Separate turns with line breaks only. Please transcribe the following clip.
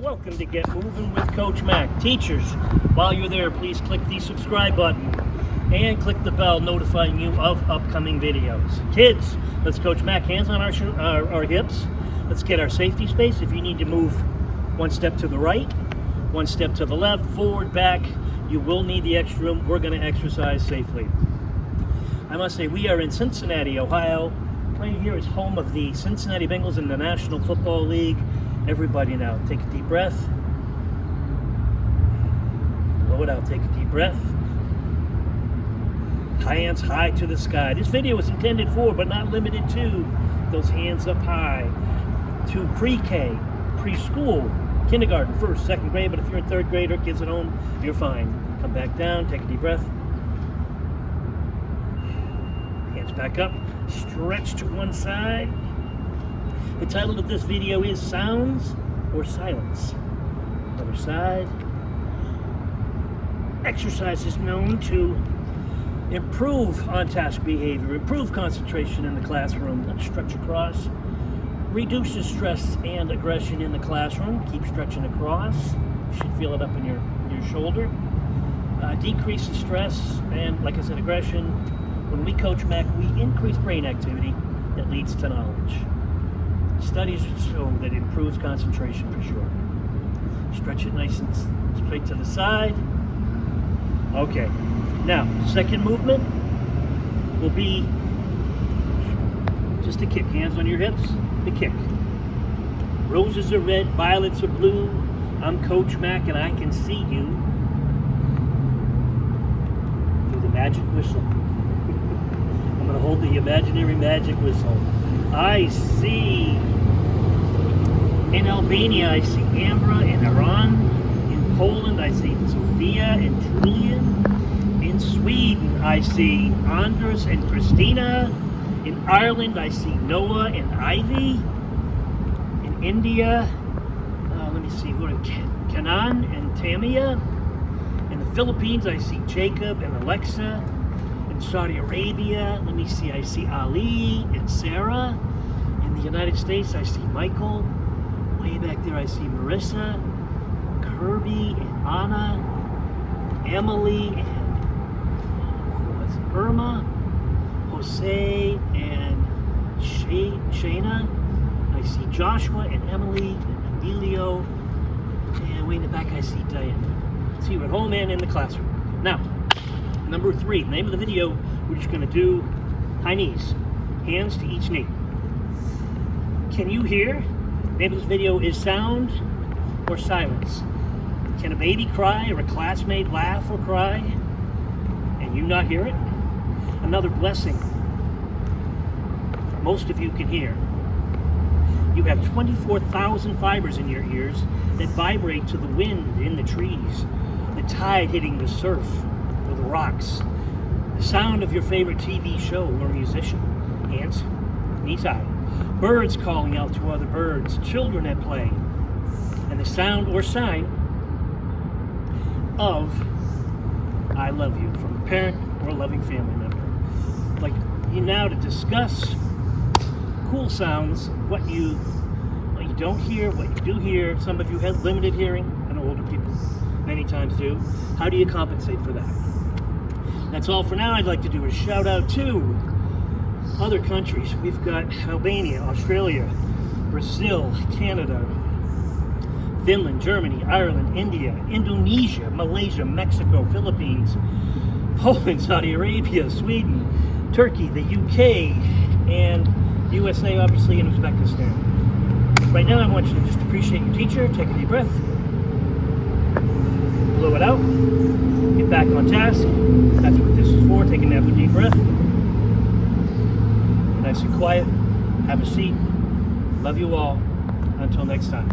Welcome to Get Moving with Coach Mac. Teachers, while you're there, please click the subscribe button and click the bell notifying you of upcoming videos. Kids, let's Coach Mac, hands on our hips. Let's get our safety space. If you need to move one step to the right, one step to the left, forward, back, you will need the extra room. We're going to exercise safely. I must say, we are in Cincinnati, Ohio. Right here is home of the Cincinnati Bengals in the National Football League. Everybody now, take a deep breath. Blow it out, take a deep breath. Hands high to the sky. This video was intended for, but not limited to, those hands up high. To pre-K, preschool, kindergarten, first, second grade, but if you're in third grade or kids at home, you're fine. Come back down, take a deep breath. Hands back up, stretch to one side. The title of this video is Sounds or Silence. Other side. Exercises known to improve on-task behavior, improve concentration in the classroom. Let's stretch across. Reduces stress and aggression in the classroom. Keep stretching across. You should feel it up in your shoulder. Decreases stress and, like I said, aggression. When we coach Mac, we increase brain activity that leads to knowledge. Studies show that it improves concentration for sure. Stretch it nice and straight to the side. Okay, now second movement will be just a kick. Hands on your hips, the kick. Roses are red, violets are blue. I'm Coach Mac and I can see you through the magic whistle. I'm going to hold the imaginary magic whistle. I see in Albania, I see Ambra. In Iran, in Poland, I see Sophia and Julian. In Sweden, I see Anders and Christina. In Ireland, I see Noah and Ivy. In India, let me see, what are Kanan and Tamia. In the Philippines, I see Jacob and Alexa. In Saudi Arabia, let me see, I see Ali and Sarah. In the United States, I see Michael. Way back there, I see Marissa, Kirby and Anna, Emily and Irma, Jose and Shayna. I see Joshua and Emily and Emilio. And way in the back, I see Diana. See you at home and in the classroom. Now, number 3, name of the video, we're just going to do high knees, hands to each knee. Can you hear? Name of this video is Sound or Silence. Can a baby cry or a classmate laugh or cry and you not hear it? Another blessing most of you can hear. You have 24,000 fibers in your ears that vibrate to the wind in the trees, the tide hitting the surf, or the rocks, the sound of your favorite TV show or musician. Hands, knees high. Birds calling out to other birds, children at play, and the sound or sign of I love you from a parent or a loving family member. I'd like you now to discuss cool sounds, what you don't hear, what you do hear. Some of you have limited hearing, and older people many times do. How do you compensate for that? That's all for now. I'd like to do a shout out to other countries. We've got Albania, Australia, Brazil, Canada, Finland, Germany, Ireland, India, Indonesia, Malaysia, Mexico, Philippines, Poland, Saudi Arabia, Sweden, Turkey, the UK, and USA, obviously, and Uzbekistan. Right now, I want you to just appreciate your teacher. Take a deep breath. Blow it out. Get back on task. That's what this is for. Take another deep breath. Nice and quiet. Have a seat. Love you all. Until next time.